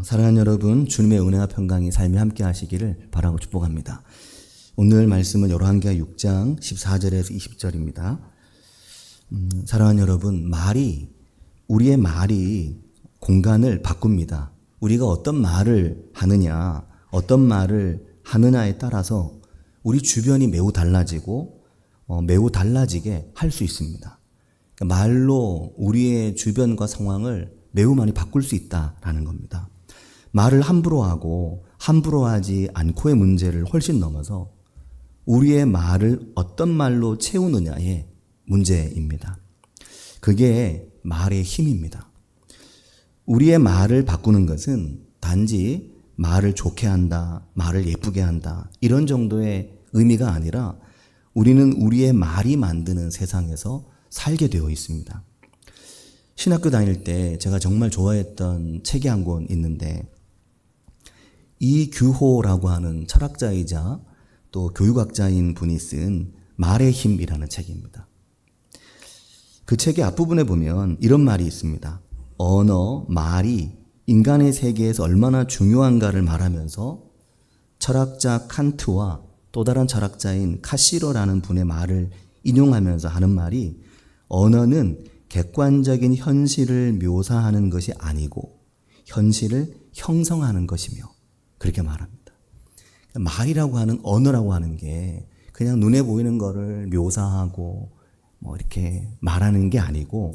사랑하는 여러분, 주님의 은혜와 평강이 삶에 함께 하시기를 바라고 축복합니다. 오늘 말씀은 열왕기하 6장 14절에서 20절입니다. 사랑하는 여러분, 우리의 말이 공간을 바꿉니다. 우리가 어떤 말을 하느냐에 따라서 우리 주변이 매우 달라지고 매우 달라지게 할 수 있습니다. 그러니까 말로 우리의 주변과 상황을 매우 많이 바꿀 수 있다라는 겁니다. 말을 함부로 하고 함부로 하지 않고의 문제를 훨씬 넘어서 우리의 말을 어떤 말로 채우느냐의 문제입니다. 그게 말의 힘입니다. 우리의 말을 바꾸는 것은 단지 말을 좋게 한다, 말을 예쁘게 한다, 이런 정도의 의미가 아니라 우리는 우리의 말이 만드는 세상에서 살게 되어 있습니다. 신학교 다닐 때 제가 정말 좋아했던 책이 한 권 있는데, 이규호라고 하는 철학자이자 또 교육학자인 분이 쓴 말의 힘이라는 책입니다. 그 책의 앞부분에 보면 이런 말이 있습니다. 말이 인간의 세계에서 얼마나 중요한가를 말하면서 철학자 칸트와 또 다른 철학자인 카시로라는 분의 말을 인용하면서 하는 말이, 언어는 객관적인 현실을 묘사하는 것이 아니고 현실을 형성하는 것이며, 그렇게 말합니다. 말이라고 하는, 언어라고 하는 게 그냥 눈에 보이는 거를 묘사하고 이렇게 말하는 게 아니고,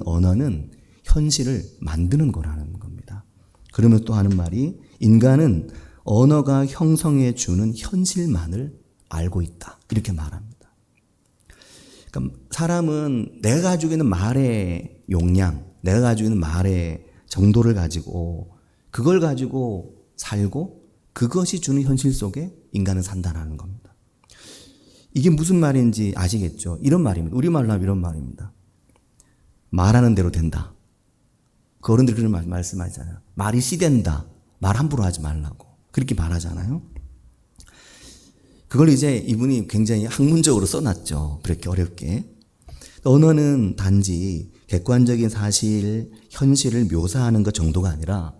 언어는 현실을 만드는 거라는 겁니다. 그러면 또 하는 말이, 인간은 언어가 형성해 주는 현실만을 알고 있다, 이렇게 말합니다. 그러니까 사람은 내가 가지고 있는 말의 용량, 내가 가지고 있는 말의 정도를 가지고 그걸 가지고 살고 그것이 주는 현실 속에 인간은 산다는 겁니다. 이게 무슨 말인지 아시겠죠? 이런 말입니다. 우리말로 하면 이런 말입니다. 말하는 대로 된다. 그 어른들이 그런 말씀하잖아요. 말이 씨된다. 말 함부로 하지 말라고. 그렇게 말하잖아요. 그걸 이제 이분이 굉장히 학문적으로 써놨죠. 그렇게 어렵게. 언어는 단지 객관적인 사실, 현실을 묘사하는 것 정도가 아니라,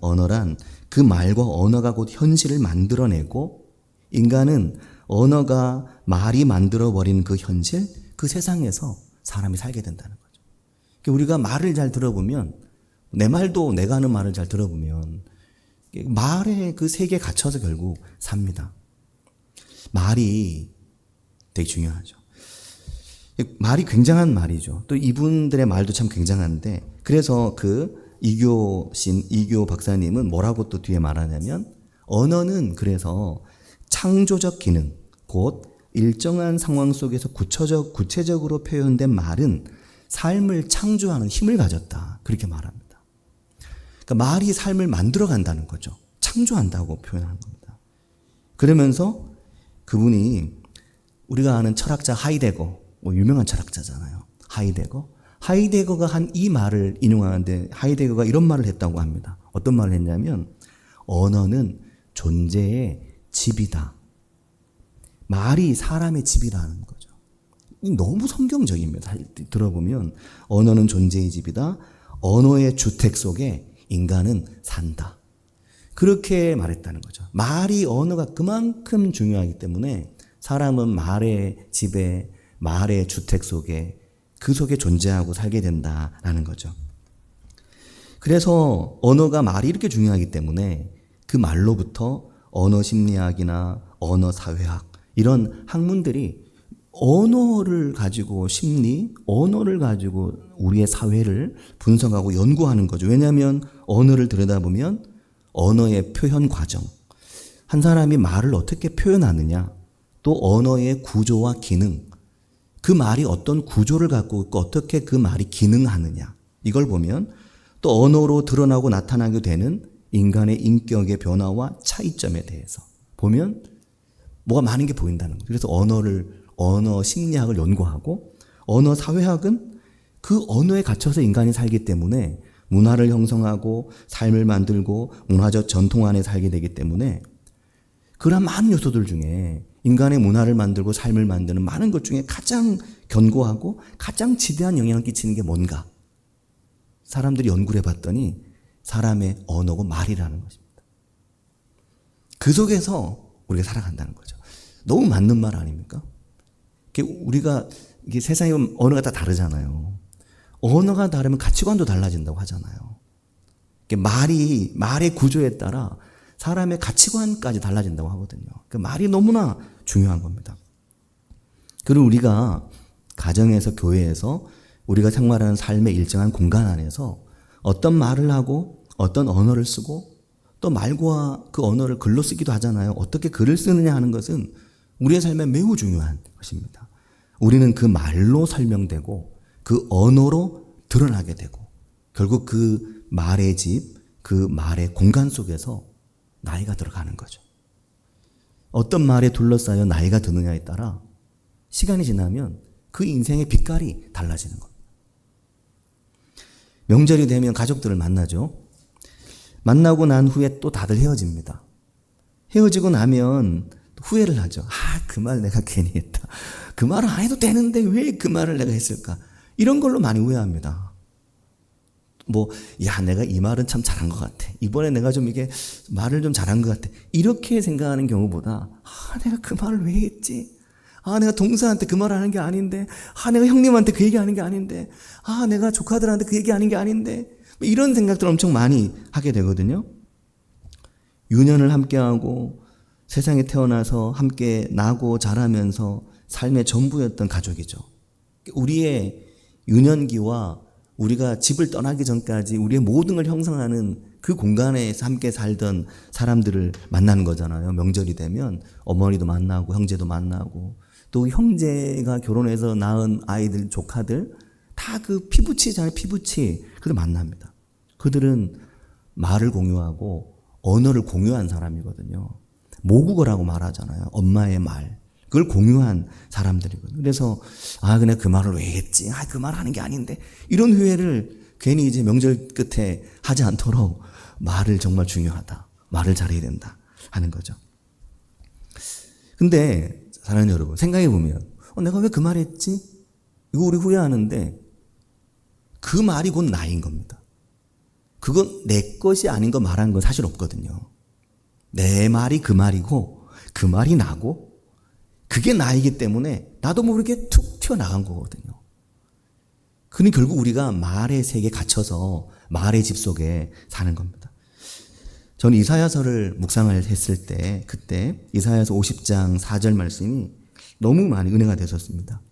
언어란 그 말과 언어가 곧 현실을 만들어내고, 인간은 언어가 말이 만들어버린 그 현실, 그 세상에서 사람이 살게 된다는 거죠. 우리가 말을 잘 들어보면, 내 말도 내가 하는 말을 잘 들어보면 말의 그 세계에 갇혀서 결국 삽니다. 말이 되게 중요하죠. 말이 굉장한 말이죠. 또 이분들의 말도 참 굉장한데, 그래서 이교 박사님은 뭐라고 또 뒤에 말하냐면, 언어는 그래서 창조적 기능, 곧 일정한 상황 속에서 구체적으로 표현된 말은 삶을 창조하는 힘을 가졌다, 그렇게 말합니다. 그러니까 말이 삶을 만들어 간다는 거죠. 창조한다고 표현하는 겁니다. 그러면서 그분이, 우리가 아는 철학자 하이데거, 유명한 철학자잖아요. 하이데거가 한 이 말을 인용하는데, 하이데거가 이런 말을 했다고 합니다. 어떤 말을 했냐면, 언어는 존재의 집이다. 말이 사람의 집이라는 거죠. 너무 성경적입니다. 들어보면 언어는 존재의 집이다. 언어의 주택 속에 인간은 산다. 그렇게 말했다는 거죠. 언어가 그만큼 중요하기 때문에 사람은 말의 집에, 말의 주택 속에, 그 속에 존재하고 살게 된다라는 거죠. 그래서 말이 이렇게 중요하기 때문에 그 말로부터 언어 심리학이나 언어 사회학, 이런 학문들이 언어를 가지고 언어를 가지고 우리의 사회를 분석하고 연구하는 거죠. 왜냐하면 언어를 들여다보면 언어의 표현 과정, 한 사람이 말을 어떻게 표현하느냐, 또 언어의 구조와 기능, 그 말이 어떤 구조를 갖고 있고 어떻게 그 말이 기능하느냐, 이걸 보면 또 언어로 드러나고 나타나게 되는 인간의 인격의 변화와 차이점에 대해서 보면 뭐가 많은 게 보인다는 거죠. 그래서 언어 심리학을 연구하고, 언어 사회학은 그 언어에 갇혀서 인간이 살기 때문에 문화를 형성하고 삶을 만들고 문화적 전통 안에 살게 되기 때문에, 그런 많은 요소들 중에 인간의 문화를 만들고 삶을 만드는 많은 것 중에 가장 견고하고 가장 지대한 영향을 끼치는 게 뭔가? 사람들이 연구를 해봤더니 사람의 언어고 말이라는 것입니다. 그 속에서 우리가 살아간다는 거죠. 너무 맞는 말 아닙니까? 우리가 이게 세상에 언어가 다 다르잖아요. 언어가 다르면 가치관도 달라진다고 하잖아요. 말의 구조에 따라 사람의 가치관까지 달라진다고 하거든요. 말이 너무나 중요한 겁니다. 그리고 우리가 가정에서, 교회에서 우리가 생활하는 삶의 일정한 공간 안에서 어떤 말을 하고 어떤 언어를 쓰고 또 말과 그 언어를 글로 쓰기도 하잖아요. 어떻게 글을 쓰느냐 하는 것은 우리의 삶에 매우 중요한 것입니다. 우리는 그 말로 설명되고 그 언어로 드러나게 되고 결국 그 말의 집, 그 말의 공간 속에서 나이가 들어가는 거죠. 어떤 말에 둘러싸여 나이가 드느냐에 따라 시간이 지나면 그 인생의 빛깔이 달라지는 겁니다. 명절이 되면 가족들을 만나죠. 만나고 난 후에 또 다들 헤어집니다. 헤어지고 나면 후회를 하죠. 그 말 내가 괜히 했다. 그 말을 안 해도 되는데 왜 그 말을 내가 했을까? 이런 걸로 많이 후회합니다. 내가 이 말은 참 잘한 것 같아. 이번에 내가 좀 이게 말을 좀 잘한 것 같아. 이렇게 생각하는 경우보다, 내가 그 말을 왜 했지? 내가 동생한테 그 말을 하는 게 아닌데, 내가 형님한테 그 얘기 하는 게 아닌데, 내가 조카들한테 그 얘기 하는 게 아닌데, 이런 생각들 엄청 많이 하게 되거든요. 유년을 함께하고 세상에 태어나서 함께 나고 자라면서 삶의 전부였던 가족이죠. 우리의 유년기와 우리가 집을 떠나기 전까지 우리의 모든 걸 형성하는 그 공간에서 함께 살던 사람들을 만나는 거잖아요. 명절이 되면 어머니도 만나고 형제도 만나고 또 형제가 결혼해서 낳은 아이들, 조카들 다 그 피부치잖아요. 피부치. 그들 만납니다. 그들은 말을 공유하고 언어를 공유한 사람이거든요. 모국어라고 말하잖아요. 엄마의 말. 그걸 공유한 사람들이거든요. 그래서 그냥 그 말을 왜 했지? 그 말 하는 게 아닌데. 이런 후회를 괜히 이제 명절 끝에 하지 않도록 말을 정말 중요하다. 말을 잘해야 된다. 하는 거죠. 근데 사랑하는 여러분, 생각해 보면 내가 왜 그 말 했지? 이거 우리 후회하는데 그 말이 곧 나인 겁니다. 그건 내 것이 아닌 거 말하는 건 사실 없거든요. 내 말이 그 말이고 그 말이 나고 그게 나이기 때문에 나도 모르게 툭 튀어나간 거거든요. 그는 결국 우리가 말의 세계에 갇혀서 말의 집 속에 사는 겁니다. 저는 이사야서를 묵상을 했을 때 그때 이사야서 50장 4절 말씀이 너무 많이 은혜가 되었습니다.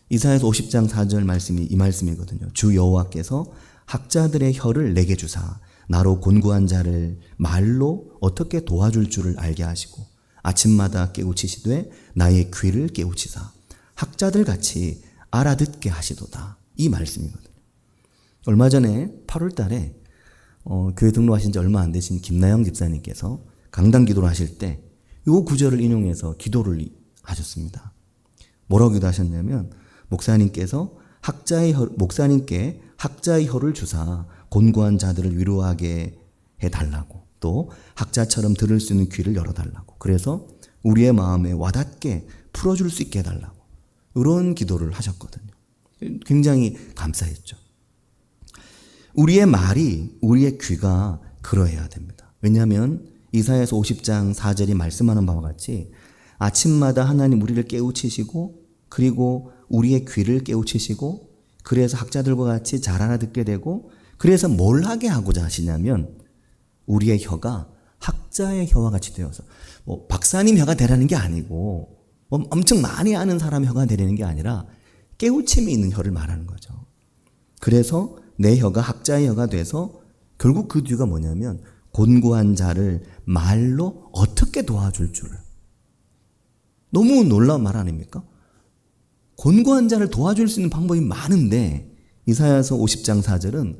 이사야서 50장 4절 말씀이 이 말씀이거든요. 주 여호와께서 학자들의 혀를 내게 주사 나로 곤고한 자를 말로 어떻게 도와줄 줄을 알게 하시고 아침마다 깨우치시되 나의 귀를 깨우치사 학자들 같이 알아듣게 하시도다. 이 말씀이거든요. 얼마 전에 8월 달에 교회 등록하신 지 얼마 안 되신 김나영 집사님께서 강단 기도를 하실 때 이 구절을 인용해서 기도를 하셨습니다. 뭐라고 기도하셨냐면 목사님께 학자의 혀를 주사 곤고한 자들을 위로하게 해달라고 또 학자처럼 들을 수 있는 귀를 열어달라고 그래서 우리의 마음에 와닿게 풀어줄 수 있게 해달라고 이런 기도를 하셨거든요. 굉장히 감사했죠. 우리의 말이 우리의 귀가 그러해야 됩니다. 왜냐하면 이사야서 50장 4절이 말씀하는 바와 같이 아침마다 하나님 우리를 깨우치시고 그리고 우리의 귀를 깨우치시고 그래서 학자들과 같이 잘 알아듣게 되고 그래서 뭘 하게 하고자 하시냐면 우리의 혀가 학자의 혀와 같이 되어서 박사님 혀가 되라는 게 아니고 엄청 많이 아는 사람 혀가 되라는 게 아니라 깨우침이 있는 혀를 말하는 거죠. 그래서 내 혀가 학자의 혀가 돼서 결국 그 뒤가 뭐냐면 곤고한 자를 말로 어떻게 도와줄 줄. 너무 놀라운 말 아닙니까? 곤고한 자를 도와줄 수 있는 방법이 많은데 이사야서 50장 4절은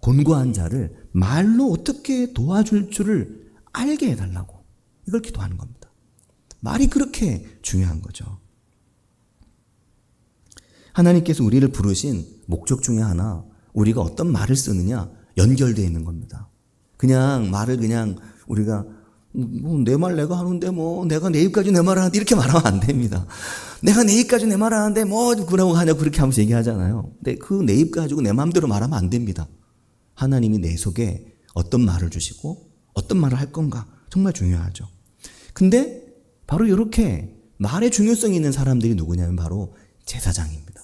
곤고한 자를 말로 어떻게 도와줄 줄을 알게 해달라고 이걸 기도하는 겁니다. 말이 그렇게 중요한 거죠. 하나님께서 우리를 부르신 목적 중에 하나 우리가 어떤 말을 쓰느냐 연결되어 있는 겁니다. 그냥 말을 그냥 우리가 내 말 내가 하는데 내가 내 입까지 내 말 하는데 이렇게 말하면 안 됩니다. 내가 내 입까지 내 말 하는데 그러고 하냐 그렇게 하면서 얘기하잖아요. 근데 그 내 입 가지고 내 마음대로 말하면 안 됩니다. 하나님이 내 속에 어떤 말을 주시고 어떤 말을 할 건가 정말 중요하죠. 근데 바로 이렇게 말의 중요성이 있는 사람들이 누구냐면 바로 제사장입니다.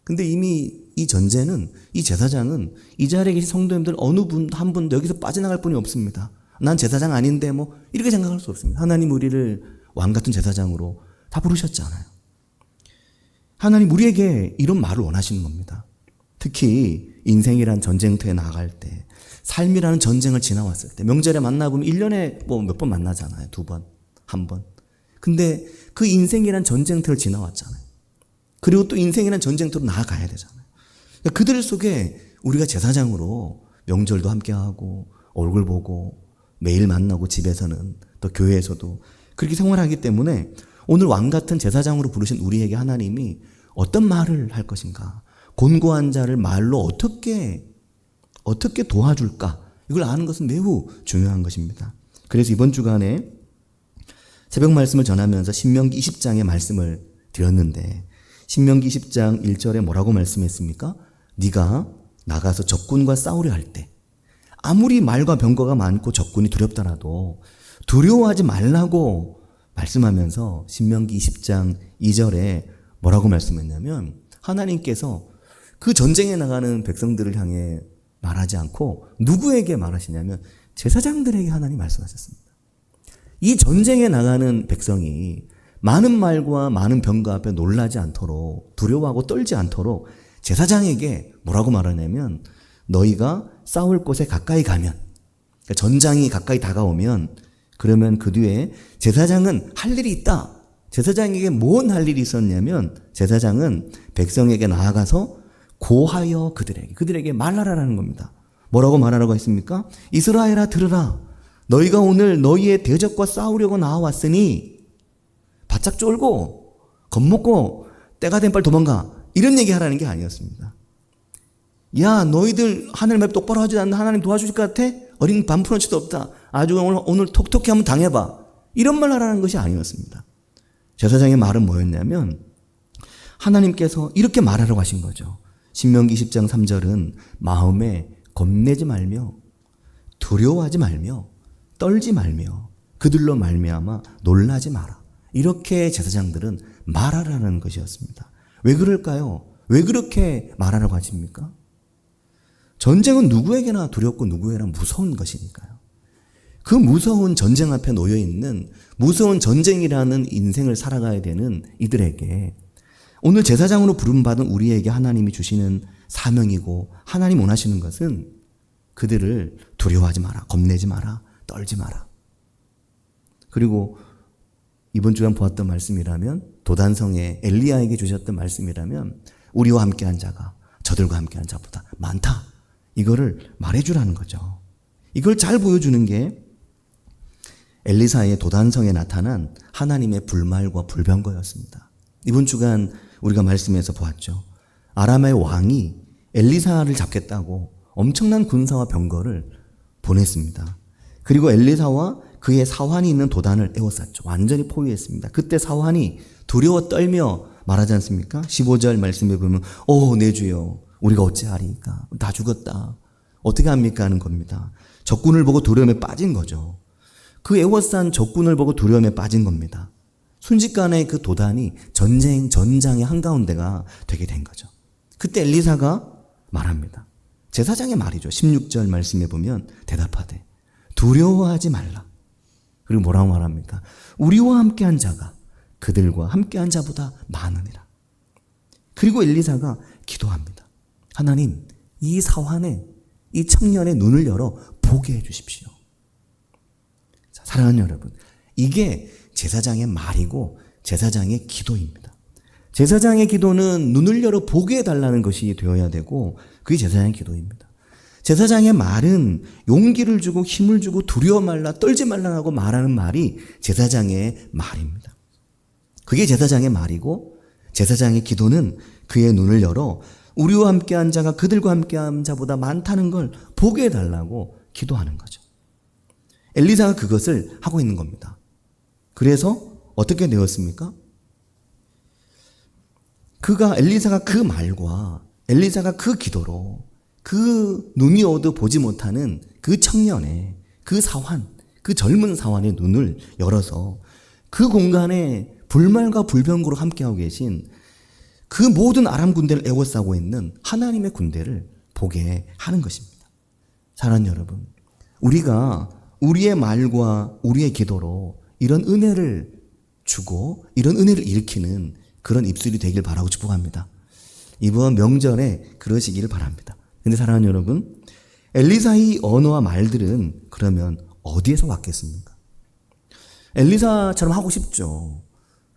근데 이미 이 전제는, 이 제사장은 이 자리에 계신 성도님들 어느 분 한 분도 여기서 빠져나갈 분이 없습니다. 난 제사장 아닌데 뭐 이렇게 생각할 수 없습니다. 하나님 우리를 왕 같은 제사장으로 다 부르셨잖아요. 하나님 우리에게 이런 말을 원하시는 겁니다. 특히 인생이란 전쟁터에 나갈 때, 삶이라는 전쟁을 지나왔을 때, 명절에 만나보면 1년에 뭐 몇 번 만나잖아요. 2번, 1번. 근데 그 인생이란 전쟁터를 지나왔잖아요. 그리고 또 인생이란 전쟁터로 나아가야 되잖아요. 그러니까 그들 속에 우리가 제사장으로 명절도 함께하고 얼굴 보고 매일 만나고 집에서는 또 교회에서도 그렇게 생활하기 때문에 오늘 왕 같은 제사장으로 부르신 우리에게 하나님이 어떤 말을 할 것인가, 곤고한 자를 말로 어떻게 도와줄까, 이걸 아는 것은 매우 중요한 것입니다. 그래서 이번 주간에 새벽 말씀을 전하면서 신명기 20장의 말씀을 드렸는데 신명기 20장 1절에 뭐라고 말씀했습니까? 네가 나가서 적군과 싸우려 할 때 아무리 말과 병거가 많고 적군이 두렵더라도 두려워하지 말라고 말씀하면서 신명기 20장 2절에 뭐라고 말씀했냐면 하나님께서 그 전쟁에 나가는 백성들을 향해 말하지 않고 누구에게 말하시냐면 제사장들에게 하나님 말씀하셨습니다. 이 전쟁에 나가는 백성이 많은 말과 많은 병거 앞에 놀라지 않도록, 두려워하고 떨지 않도록 제사장에게 뭐라고 말하냐면 너희가 싸울 곳에 가까이 가면, 그러니까 전장이 가까이 다가오면 그러면 그 뒤에 제사장은 할 일이 있다. 제사장에게 뭔 할 일이 있었냐면 제사장은 백성에게 나아가서 고하여 그들에게 말하라라는 겁니다. 뭐라고 말하라고 했습니까? 이스라엘아 들으라. 너희가 오늘 너희의 대적과 싸우려고 나와왔으니 바짝 쫄고 겁먹고 때가 된 빨리 도망가. 이런 얘기 하라는 게 아니었습니다. 야 너희들 하늘 맵 똑바로 하지 않나 하나님 도와주실 것 같아? 어린 반푼어치도 없다. 아주 오늘 톡톡히 한번 당해봐. 이런 말 하라는 것이 아니었습니다. 제사장의 말은 뭐였냐면 하나님께서 이렇게 말하라고 하신 거죠. 신명기 10장 3절은 마음에 겁내지 말며 두려워하지 말며 떨지 말며 그들로 말미암아 놀라지 마라. 이렇게 제사장들은 말하라는 것이었습니다. 왜 그럴까요? 왜 그렇게 말하라고 하십니까? 전쟁은 누구에게나 두렵고 누구에게나 무서운 것이니까요. 그 무서운 전쟁 앞에 놓여있는 무서운 전쟁이라는 인생을 살아가야 되는 이들에게 오늘 제사장으로 부름받은 우리에게 하나님이 주시는 사명이고 하나님 원하시는 것은 그들을 두려워하지 마라, 겁내지 마라, 떨지 마라. 그리고 이번 주간 보았던 말씀이라면 도단성에 엘리야에게 주셨던 말씀이라면 우리와 함께한 자가 저들과 함께한 자보다 많다. 이거를 말해주라는 거죠. 이걸 잘 보여주는 게 엘리사의 도단성에 나타난 하나님의 불말과 불병거였습니다. 이번 주간 우리가 말씀에서 보았죠. 아람의 왕이 엘리사를 잡겠다고 엄청난 군사와 병거를 보냈습니다. 그리고 엘리사와 그의 사환이 있는 도단을 에워쌌죠. 완전히 포위했습니다. 그때 사환이 두려워 떨며 말하지 않습니까? 15절 말씀에 보면 내 주여 우리가 어찌하리까? 다 죽었다. 어떻게 합니까? 하는 겁니다. 적군을 보고 두려움에 빠진 거죠. 그 에워싼 적군을 보고 두려움에 빠진 겁니다. 순식간에 그 도단이 전장의 한가운데가 되게 된 거죠. 그때 엘리사가 말합니다. 제사장의 말이죠. 16절 말씀에 보면 대답하되 두려워하지 말라. 그리고 뭐라고 말합니까? 우리와 함께한 자가 그들과 함께한 자보다 많으니라. 그리고 엘리사가 기도합니다. 하나님, 이 사환의 이 청년의 눈을 열어 보게 해주십시오. 자, 사랑하는 여러분, 이게 제사장의 말이고 제사장의 기도입니다. 제사장의 기도는 눈을 열어 보게 해달라는 것이 되어야 되고 그게 제사장의 기도입니다. 제사장의 말은 용기를 주고 힘을 주고 두려워 말라 떨지 말라고 말하는 말이 제사장의 말입니다. 그게 제사장의 말이고 제사장의 기도는 그의 눈을 열어 우리와 함께한 자가 그들과 함께한 자보다 많다는 걸 보게 해달라고 기도하는 거죠. 엘리사가 그것을 하고 있는 겁니다. 그래서 어떻게 되었습니까? 엘리사가 그 말과 엘리사가 그 기도로 그 눈이 어두 보지 못하는 그 청년의 그 사환, 그 젊은 사환의 눈을 열어서 그 공간에 불말과 불병거로 함께하고 계신 그 모든 아람 군대를 에워싸고 있는 하나님의 군대를 보게 하는 것입니다. 사랑하는 여러분, 우리가 우리의 말과 우리의 기도로 이런 은혜를 주고 이런 은혜를 일으키는 그런 입술이 되길 바라고 축복합니다. 이번 명절에 그러시기를 바랍니다. 근데 사랑하는 여러분, 엘리사의 언어와 말들은 그러면 어디에서 왔겠습니까? 엘리사처럼 하고 싶죠.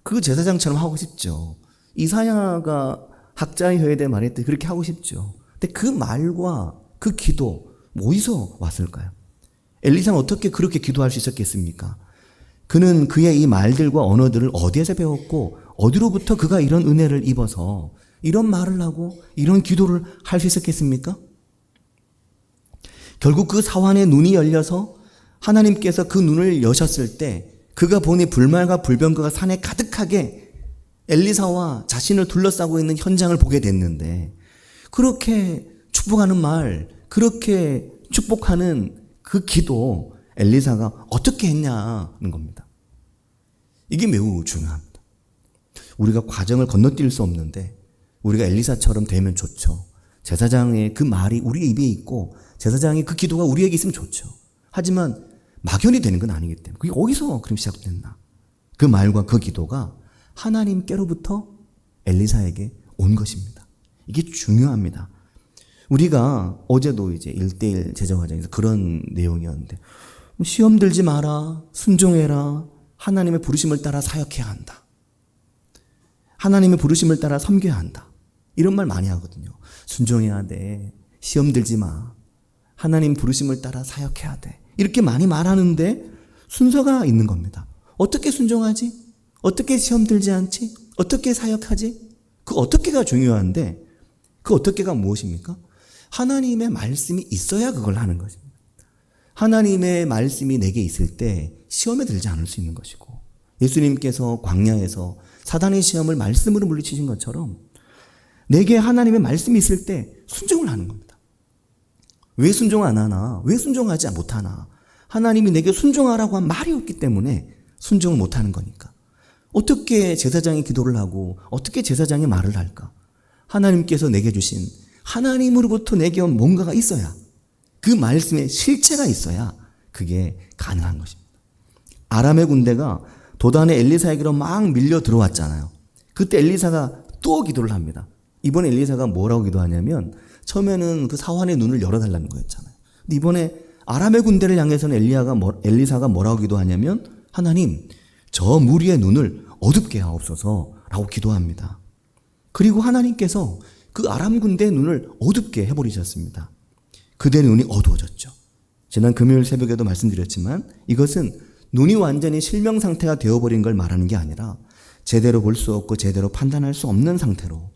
그 제사장처럼 하고 싶죠. 이사야가 학자의 회의에 말했듯 그렇게 하고 싶죠. 근데 그 말과 그 기도 어디서 왔을까요? 엘리사는 어떻게 그렇게 기도할 수 있었겠습니까? 그는 그의 이 말들과 언어들을 어디에서 배웠고 어디로부터 그가 이런 은혜를 입어서 이런 말을 하고 이런 기도를 할 수 있었겠습니까? 결국 그 사환의 눈이 열려서 하나님께서 그 눈을 여셨을 때 그가 보니 불말과 불병거가 산에 가득하게 엘리사와 자신을 둘러싸고 있는 현장을 보게 됐는데, 그렇게 축복하는 말, 그렇게 축복하는 그 기도 엘리사가 어떻게 했냐는 겁니다. 이게 매우 중요합니다. 우리가 과정을 건너뛸 수 없는데 우리가 엘리사처럼 되면 좋죠. 제사장의 그 말이 우리 입에 있고 제사장의 그 기도가 우리에게 있으면 좋죠. 하지만 막연히 되는 건 아니기 때문에 그게 어디서 그럼 시작됐나? 그 말과 그 기도가 하나님께로부터 엘리사에게 온 것입니다. 이게 중요합니다. 우리가 어제도 이제 1:1 제자과정에서 그런 내용이었는데, 시험 들지 마라, 순종해라, 하나님의 부르심을 따라 사역해야 한다, 하나님의 부르심을 따라 섬겨야 한다, 이런 말 많이 하거든요. 순종해야 돼, 시험 들지 마, 하나님 부르심을 따라 사역해야 돼, 이렇게 많이 말하는데 순서가 있는 겁니다. 어떻게 순종하지? 어떻게 시험 들지 않지? 어떻게 사역하지? 그 어떻게가 중요한데, 그 어떻게가 무엇입니까? 하나님의 말씀이 있어야 그걸 하는 것입니다. 하나님의 말씀이 내게 있을 때 시험에 들지 않을 수 있는 것이고, 예수님께서 광야에서 사단의 시험을 말씀으로 물리치신 것처럼 내게 하나님의 말씀이 있을 때 순종을 하는 겁니다. 왜 순종 안 하나? 왜 순종하지 못하나? 하나님이 내게 순종하라고 한 말이 없기 때문에 순종을 못하는 거니까. 어떻게 제사장이 기도를 하고 어떻게 제사장이 말을 할까? 하나님께서 내게 주신, 하나님으로부터 내게 온 뭔가가 있어야, 그 말씀에 실체가 있어야 그게 가능한 것입니다. 아람의 군대가 도단의 엘리사에게로 막 밀려 들어왔잖아요. 그때 엘리사가 또 기도를 합니다. 이번에 엘리사가 뭐라고 기도하냐면, 처음에는 그 사환의 눈을 열어달라는 거였잖아요. 근데 이번에 아람의 군대를 향해서는 엘리사가 뭐라고 기도하냐면, 하나님, 저 무리의 눈을 어둡게 하옵소서 라고 기도합니다. 그리고 하나님께서 그 아람 군대의 눈을 어둡게 해버리셨습니다. 그들의 눈이 어두워졌죠. 지난 금요일 새벽에도 말씀드렸지만 이것은 눈이 완전히 실명 상태가 되어버린 걸 말하는 게 아니라 제대로 볼 수 없고 제대로 판단할 수 없는 상태로,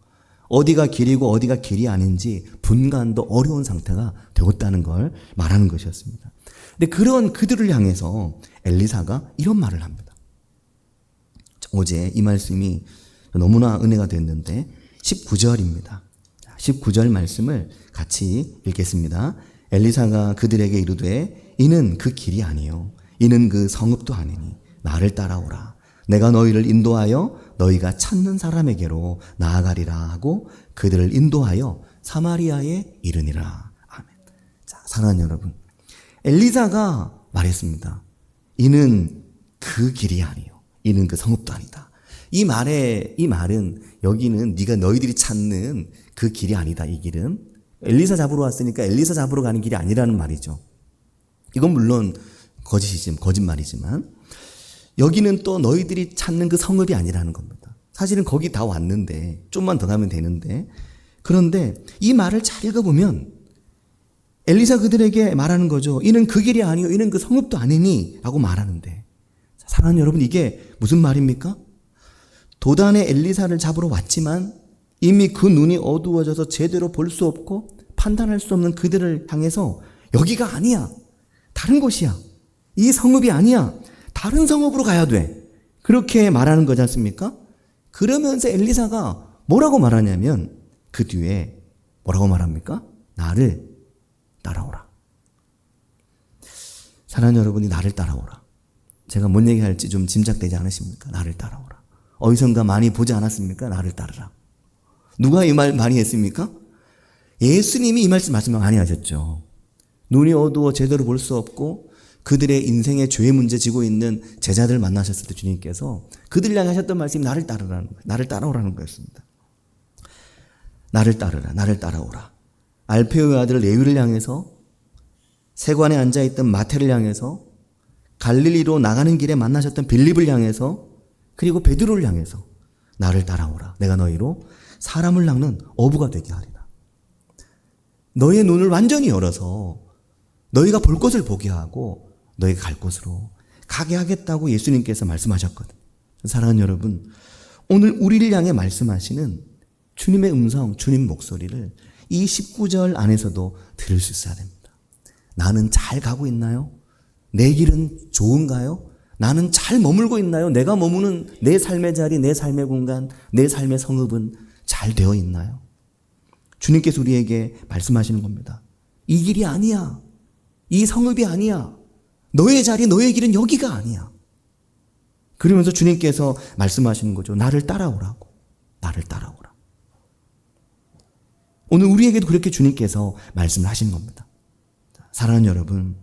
어디가 길이고 어디가 길이 아닌지 분간도 어려운 상태가 되었다는 걸 말하는 것이었습니다. 근데 그런 그들을 향해서 엘리사가 이런 말을 합니다. 어제 이 말씀이 너무나 은혜가 됐는데 19절입니다. 19절 말씀을 같이 읽겠습니다. 엘리사가 그들에게 이르되 이는 그 길이 아니요 이는 그 성읍도 아니니 나를 따라오라. 내가 너희를 인도하여 너희가 찾는 사람에게로 나아가리라 하고 그들을 인도하여 사마리아에 이르니라. 아멘. 자, 사랑하는 여러분, 엘리사가 말했습니다. 이는 그 길이 아니요 이는 그 성읍도 아니다. 이 말은 여기는 네가 너희들이 찾는 그 길이 아니다. 이 길은 엘리사 잡으러 왔으니까 엘리사 잡으러 가는 길이 아니라는 말이죠. 이건 물론 거짓말이지만 여기는 또 너희들이 찾는 그 성읍이 아니라는 겁니다. 사실은 거기 다 왔는데 좀만 더 가면 되는데, 그런데 이 말을 잘 읽어보면 엘리사 그들에게 말하는 거죠. 이는 그 길이 아니요 이는 그 성읍도 아니니 라고 말하는데, 사랑하는 여러분, 이게 무슨 말입니까? 도단의 엘리사를 잡으러 왔지만 이미 그 눈이 어두워져서 제대로 볼 수 없고 판단할 수 없는 그들을 향해서 여기가 아니야, 다른 곳이야, 이 성읍이 아니야, 다른 성읍으로 가야 돼, 그렇게 말하는 거지 않습니까? 그러면서 엘리사가 뭐라고 말하냐면 그 뒤에 뭐라고 말합니까? 나를 따라오라. 사랑하는 여러분이 나를 따라오라. 제가 뭔 얘기할지 좀 짐작되지 않으십니까? 나를 따라오라. 어디선가 많이 보지 않았습니까? 나를 따르라. 누가 이 말 많이 했습니까? 예수님이 이 말씀 많이 하셨죠. 눈이 어두워 제대로 볼 수 없고 그들의 인생의 죄의 문제 지고 있는 제자들 만나셨을 때 주님께서 그들 향해 하셨던 말씀이 나를 따르라는 거예요. 나를 따라오라는 거였습니다. 나를 따르라. 나를 따라오라. 알페오의 아들 레위를 향해서, 세관에 앉아있던 마태를 향해서, 갈릴리로 나가는 길에 만나셨던 빌립을 향해서, 그리고 베드로를 향해서 나를 따라오라. 내가 너희로 사람을 낚는 어부가 되게 하리라. 너희의 눈을 완전히 열어서 너희가 볼 것을 보게 하고 너희가 갈 곳으로 가게 하겠다고 예수님께서 말씀하셨거든요. 사랑하는 여러분, 오늘 우리를 향해 말씀하시는 주님의 음성, 주님 목소리를 이 19절 안에서도 들을 수 있어야 됩니다. 나는 잘 가고 있나요? 내 길은 좋은가요? 나는 잘 머물고 있나요? 내가 머무는 내 삶의 자리, 내 삶의 공간, 내 삶의 성읍은 잘 되어 있나요? 주님께서 우리에게 말씀하시는 겁니다. 이 길이 아니야. 이 성읍이 아니야. 너의 자리, 너의 길은 여기가 아니야. 그러면서 주님께서 말씀하시는 거죠. 나를 따라오라고. 나를 따라오라. 오늘 우리에게도 그렇게 주님께서 말씀을 하신 겁니다. 사랑하는 여러분,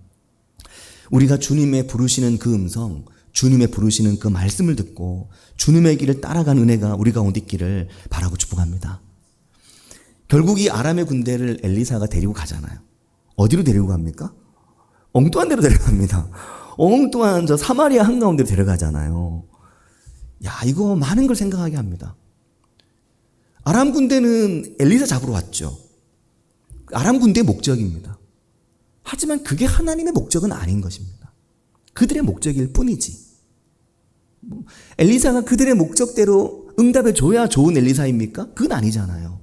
우리가 주님의 부르시는 그 음성, 주님의 부르시는 그 말씀을 듣고 주님의 길을 따라간 은혜가 우리 가운데 있기를 바라고 축복합니다. 결국 이 아람의 군대를 엘리사가 데리고 가잖아요. 어디로 데리고 갑니까? 엉뚱한 데로 데려갑니다. 엉뚱한 저 사마리아 한가운데로 데려가잖아요. 야, 이거 많은 걸 생각하게 합니다. 아람 군대는 엘리사 잡으러 왔죠. 아람 군대의 목적입니다. 하지만 그게 하나님의 목적은 아닌 것입니다. 그들의 목적일 뿐이지. 엘리사가 그들의 목적대로 응답해 줘야 좋은 엘리사입니까? 그건 아니잖아요.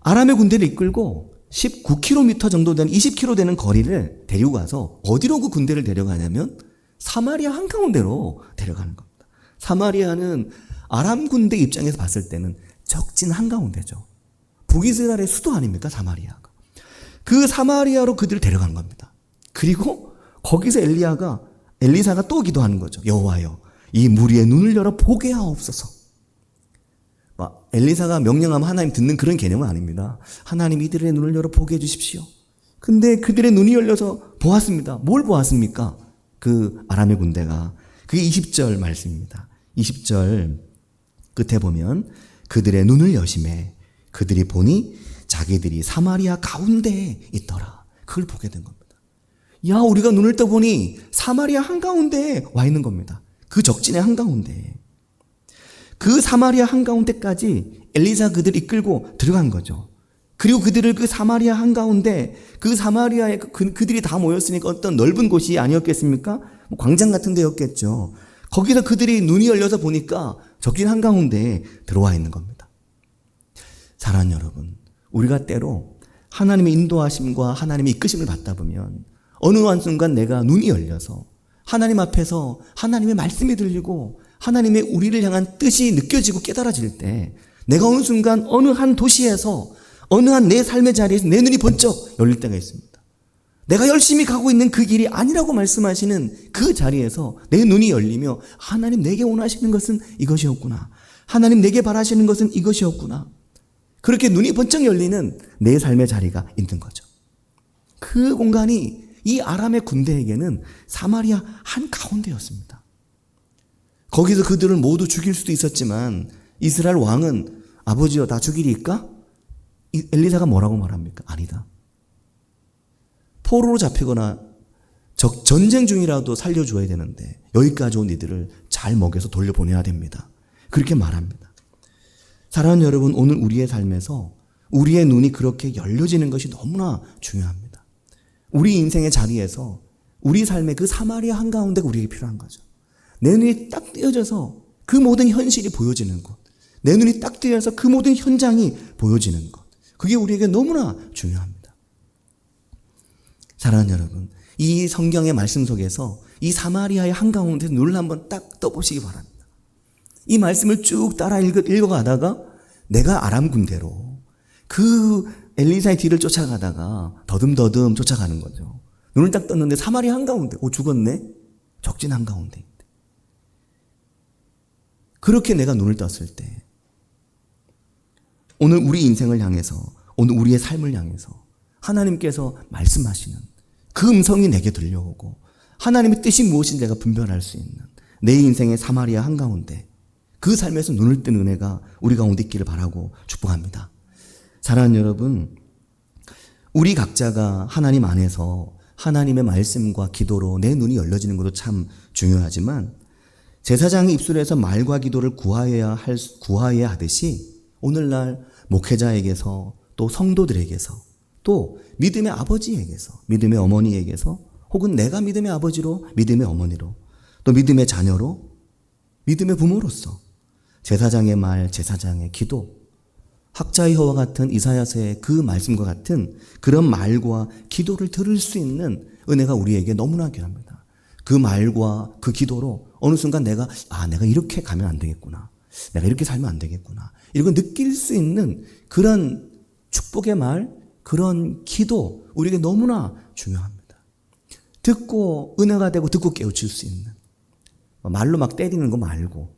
아람의 군대를 이끌고 19km 정도 되는 20km 되는 거리를 데리고 가서 어디로 그 군대를 데려가냐면 사마리아 한가운데로 데려가는 겁니다. 사마리아는 아람 군대 입장에서 봤을 때는 적진 한가운데죠. 북이스라엘의 수도 아닙니까? 사마리아가. 그 사마리아로 그들을 데려간 겁니다. 그리고 거기서 엘리사가 또 기도하는 거죠. 여호와여, 이 무리의 눈을 열어 보게 하옵소서. 엘리사가 명령하면 하나님 듣는 그런 개념은 아닙니다. 하나님 이들의 눈을 열어 보게 해주십시오. 근데 그들의 눈이 열려서 보았습니다. 뭘 보았습니까? 그 아람의 군대가. 그게 20절 말씀입니다. 20절 끝에 보면 그들의 눈을 여심해 그들이 보니 자기들이 사마리아 가운데에 있더라. 그걸 보게 된 겁니다. 야, 우리가 눈을 떠보니 사마리아 한가운데에 와 있는 겁니다. 그 적진의 한가운데에. 그 사마리아 한가운데까지 엘리사 그들 이끌고 들어간 거죠. 그리고 그들을 그 사마리아 한가운데, 그 사마리아에 그들이 다 모였으니까 어떤 넓은 곳이 아니었겠습니까? 광장 같은 데였겠죠. 거기서 그들이 눈이 열려서 보니까 적진 한가운데에 들어와 있는 겁니다. 사랑하는 여러분, 우리가 때로 하나님의 인도하심과 하나님의 이끄심을 받다 보면 어느 한순간 내가 눈이 열려서 하나님 앞에서 하나님의 말씀이 들리고 하나님의 우리를 향한 뜻이 느껴지고 깨달아질 때 내가 어느 순간 어느 한 도시에서 어느 한 내 삶의 자리에서 내 눈이 번쩍 열릴 때가 있습니다. 내가 열심히 가고 있는 그 길이 아니라고 말씀하시는 그 자리에서 내 눈이 열리며 하나님 내게 원하시는 것은 이것이었구나. 하나님 내게 바라시는 것은 이것이었구나. 그렇게 눈이 번쩍 열리는 내 삶의 자리가 있는 거죠. 그 공간이 이 아람의 군대에게는 사마리아 한가운데였습니다. 거기서 그들을 모두 죽일 수도 있었지만 이스라엘 왕은 아버지여 다 죽이리까? 엘리사가 뭐라고 말합니까? 아니다. 포로로 잡히거나 전쟁 중이라도 살려줘야 되는데 여기까지 온 이들을 잘 먹여서 돌려보내야 됩니다. 그렇게 말합니다. 사랑하는 여러분, 오늘 우리의 삶에서 우리의 눈이 그렇게 열려지는 것이 너무나 중요합니다. 우리 인생의 자리에서 우리 삶의 그 사마리아 한가운데가 우리에게 필요한 거죠. 내 눈이 딱 띄어져서 그 모든 현실이 보여지는 것, 내 눈이 딱 띄어서 그 모든 현장이 보여지는 것, 그게 우리에게 너무나 중요합니다. 사랑하는 여러분, 이 성경의 말씀 속에서 이 사마리아의 한가운데 눈을 한번 딱 떠보시기 바랍니다. 이 말씀을 쭉 따라 읽어가다가 내가 아람 군대로 그 엘리사의 뒤를 쫓아가다가 더듬더듬 쫓아가는 거죠. 눈을 딱 떴는데 사마리아 한가운데, 죽었네? 적진 한가운데. 그렇게 내가 눈을 떴을 때, 오늘 우리 인생을 향해서, 오늘 우리의 삶을 향해서 하나님께서 말씀하시는 그 음성이 내게 들려오고 하나님의 뜻이 무엇인지 내가 분별할 수 있는 내 인생의 사마리아 한가운데 그 삶에서 눈을 뜬 은혜가 우리 가운데 있기를 바라고 축복합니다. 사랑하는 여러분, 우리 각자가 하나님 안에서 하나님의 말씀과 기도로 내 눈이 열려지는 것도 참 중요하지만 제사장의 입술에서 말과 기도를 구하여야 하듯이 오늘날 목회자에게서 또 성도들에게서 또 믿음의 아버지에게서 믿음의 어머니에게서 혹은 내가 믿음의 아버지로 믿음의 어머니로 또 믿음의 자녀로 믿음의 부모로서 제사장의 말, 제사장의 기도, 학자이호와 같은 이사야서의 그 말씀과 같은 그런 말과 기도를 들을 수 있는 은혜가 우리에게 너무나 귀합니다. 그 말과 그 기도로 어느 순간 내가 이렇게 가면 안 되겠구나. 내가 이렇게 살면 안 되겠구나. 이런 걸 느낄 수 있는 그런 축복의 말, 그런 기도 우리에게 너무나 중요합니다. 듣고 은혜가 되고 듣고 깨우칠 수 있는 말로 막 때리는 거 말고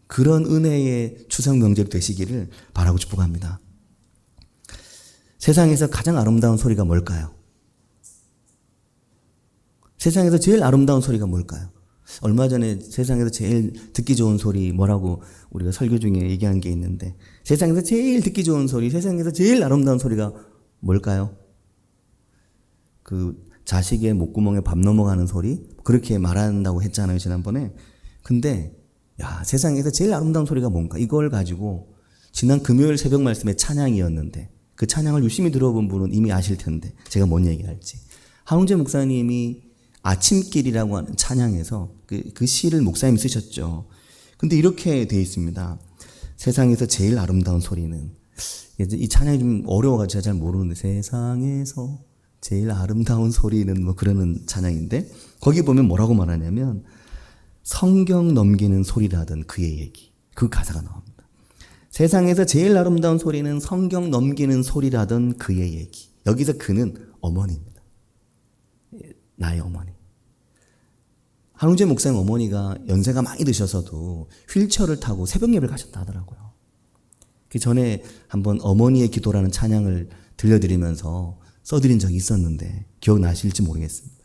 그런 은혜의 추석 명절 되시기를 바라고 축복합니다. 세상에서 가장 아름다운 소리가 뭘까요? 세상에서 제일 아름다운 소리가 뭘까요? 얼마 전에 세상에서 제일 듣기 좋은 소리 뭐라고 우리가 설교 중에 얘기한 게 있는데 세상에서 제일 듣기 좋은 소리, 세상에서 제일 아름다운 소리가 뭘까요? 그 자식의 목구멍에 밥 넘어가는 소리? 그렇게 말한다고 했잖아요, 지난번에. 근데 세상에서 제일 아름다운 소리가 뭔가? 이걸 가지고 지난 금요일 새벽 말씀의 찬양이었는데 그 찬양을 유심히 들어본 분은 이미 아실 텐데 제가 뭔 얘기할지. 한웅재 목사님이 아침길이라고 하는 찬양에서 그 시를 목사님이 쓰셨죠. 근데 이렇게 되어 있습니다. 세상에서 제일 아름다운 소리는, 이 찬양이 좀 어려워가지고 제가 잘 모르는데, 세상에서 제일 아름다운 소리는 뭐 그러는 찬양인데, 거기 보면 뭐라고 말하냐면, 성경 넘기는 소리라던 그의 얘기. 그 가사가 나옵니다. 세상에서 제일 아름다운 소리는 성경 넘기는 소리라던 그의 얘기. 여기서 그는 어머니입니다. 나의 어머니. 한웅재 목사님 어머니가 연세가 많이 드셔서도 휠체어를 타고 새벽 예배를 가셨다 하더라고요. 그 전에 한번 어머니의 기도라는 찬양을 들려드리면서 써드린 적이 있었는데 기억나실지 모르겠습니다.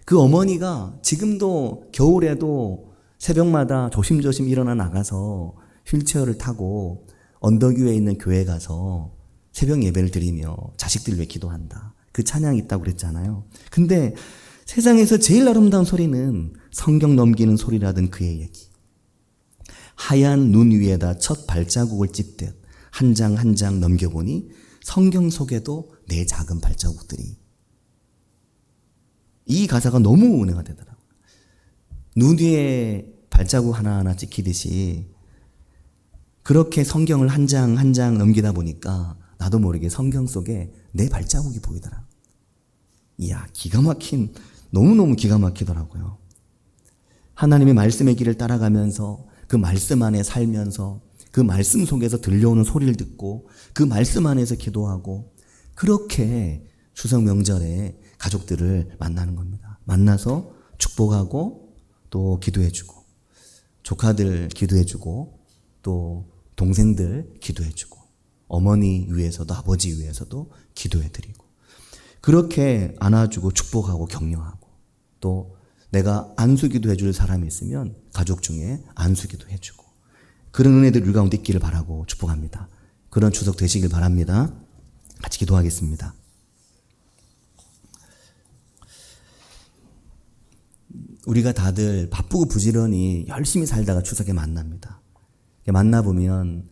그 어머니가 지금도 겨울에도 새벽마다 조심조심 일어나 나가서 휠체어를 타고 언덕 위에 있는 교회 가서 새벽 예배를 드리며 자식들 위해 기도한다. 그 찬양이 있다고 그랬잖아요. 근데 세상에서 제일 아름다운 소리는 성경 넘기는 소리라던 그의 얘기. 하얀 눈 위에다 첫 발자국을 찍듯 한 장 한 장 넘겨보니 성경 속에도 내 작은 발자국들이. 이 가사가 너무 은혜가 되더라고요. 눈 위에 발자국 하나하나 찍히듯이 그렇게 성경을 한 장 한 장 넘기다 보니까 나도 모르게 성경 속에 내 발자국이 보이더라. 이야, 너무너무 기가 막히더라고요. 하나님의 말씀의 길을 따라가면서 그 말씀 안에 살면서 그 말씀 속에서 들려오는 소리를 듣고 그 말씀 안에서 기도하고 그렇게 추석 명절에 가족들을 만나는 겁니다. 만나서 축복하고 또 기도해주고 조카들 기도해주고 또 동생들 기도해주고 어머니 위해서도 아버지 위해서도 기도해드리고 그렇게 안아주고 축복하고 격려하고 또 내가 안수기도 해줄 사람이 있으면 가족 중에 안수기도 해주고 그런 은혜들 우리 가운데 있기를 바라고 축복합니다. 그런 추석 되시길 바랍니다. 같이 기도하겠습니다. 우리가 다들 바쁘고 부지런히 열심히 살다가 추석에 만납니다. 만나보면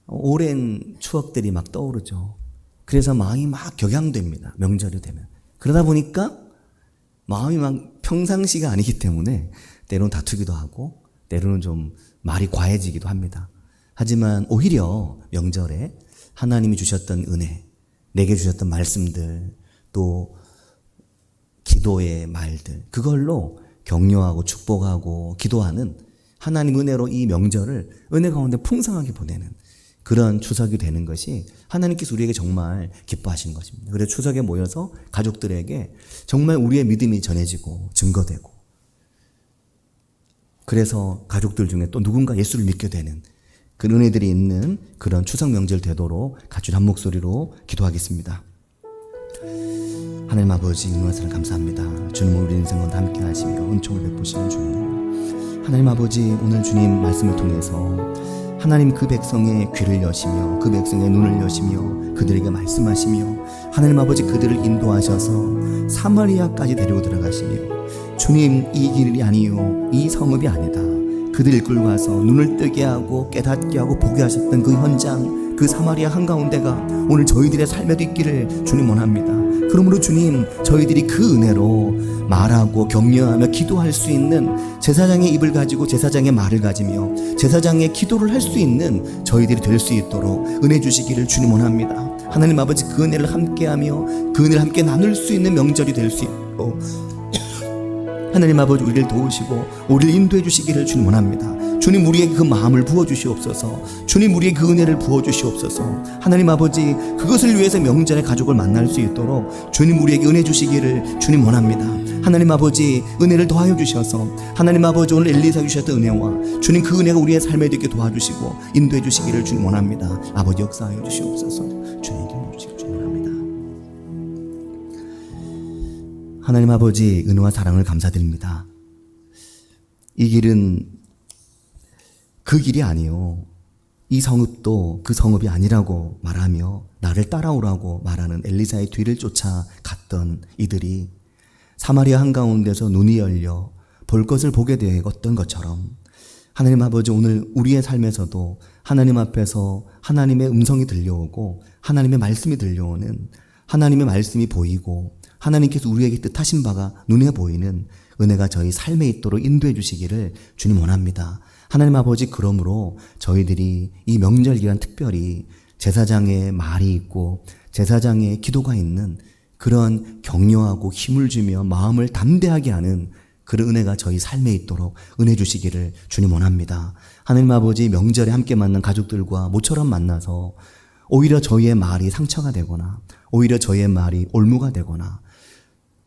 오랜 추억들이 막 떠오르죠. 그래서 마음이 막 격양됩니다. 명절이 되면. 그러다 보니까 마음이 막 평상시가 아니기 때문에 때로는 다투기도 하고 때로는 좀 말이 과해지기도 합니다. 하지만 오히려 명절에 하나님이 주셨던 은혜, 내게 주셨던 말씀들, 또 기도의 말들, 그걸로 격려하고 축복하고 기도하는 하나님 은혜로 이 명절을 은혜 가운데 풍성하게 보내는 그런 추석이 되는 것이 하나님께서 우리에게 정말 기뻐하시는 것입니다. 그래서 추석에 모여서 가족들에게 정말 우리의 믿음이 전해지고 증거되고, 그래서 가족들 중에 또 누군가 예수를 믿게 되는 그 은혜들이 있는 그런 추석 명절 되도록 같이 한 목소리로 기도하겠습니다. 하나님 아버지, 은혜하시는 감사합니다. 주님, 우리 인생 가운데 함께 하시며 은총을 베푸시는 주님. 하나님 아버지, 오늘 주님 말씀을 통해서 하나님 그 백성의 귀를 여시며 그 백성의 눈을 여시며 그들에게 말씀하시며 하나님 아버지 그들을 인도하셔서 사마리아까지 데리고 들어가시며 주님, 이 길이 아니요 이 성읍이 아니다, 그들 이끌고 가서 눈을 뜨게 하고 깨닫게 하고 보게 하셨던 그 현장, 그 사마리아 한가운데가 오늘 저희들의 삶에도 있기를 주님 원합니다. 그러므로 주님, 저희들이 그 은혜로 말하고 격려하며 기도할 수 있는 제사장의 입을 가지고 제사장의 말을 가지며 제사장의 기도를 할 수 있는 저희들이 될 수 있도록 은혜 주시기를 주님 원합니다. 하나님 아버지, 그 은혜를 함께하며 그 은혜를 함께 나눌 수 있는 명절이 될 수 있도록 하나님 아버지, 우리를 도우시고 우리를 인도해 주시기를 주님 원합니다. 주님, 우리에게 그 마음을 부어주시옵소서. 주님, 우리에게 그 은혜를 부어주시옵소서. 하나님 아버지, 그것을 위해서 명절에 가족을 만날 수 있도록 주님, 우리에게 은혜 주시기를 주님 원합니다. 하나님 아버지, 은혜를 더하여 주셔서 하나님 아버지, 오늘 엘리사 주셨던 은혜와 주님 그 은혜가 우리의 삶에 있게 도와주시고 인도해 주시기를 주님 원합니다. 아버지, 역사하여 주시옵소서. 주님 기름 주시기를 주님 원합니다. 하나님 아버지, 은혜와 사랑을 감사드립니다. 이 길은 그 길이 아니요 이 성읍도 그 성읍이 아니라고 말하며 나를 따라오라고 말하는 엘리사의 뒤를 쫓아 갔던 이들이 사마리아 한가운데서 눈이 열려 볼 것을 보게 되었던 것처럼 하나님 아버지, 오늘 우리의 삶에서도 하나님 앞에서 하나님의 음성이 들려오고 하나님의 말씀이 들려오는, 하나님의 말씀이 보이고 하나님께서 우리에게 뜻하신 바가 눈에 보이는 은혜가 저희 삶에 있도록 인도해 주시기를 주님 원합니다. 하나님 아버지, 그러므로 저희들이 이 명절 기간 특별히 제사장의 말이 있고 제사장의 기도가 있는 그런 격려하고 힘을 주며 마음을 담대하게 하는 그런 은혜가 저희 삶에 있도록 은혜 주시기를 주님 원합니다. 하나님 아버지, 명절에 함께 만난 가족들과 모처럼 만나서 오히려 저희의 말이 상처가 되거나 오히려 저희의 말이 올무가 되거나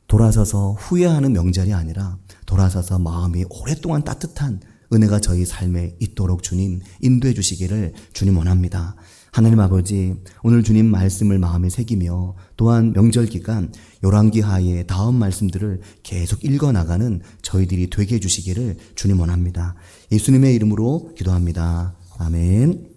돌아서서 후회하는 명절이 아니라 돌아서서 마음이 오랫동안 따뜻한 은혜가 저희 삶에 있도록 주님 인도해 주시기를 주님 원합니다. 하나님 아버지, 오늘 주님 말씀을 마음에 새기며 또한 명절 기간 열왕기하의 다음 말씀들을 계속 읽어나가는 저희들이 되게 해주시기를 주님 원합니다. 예수님의 이름으로 기도합니다. 아멘.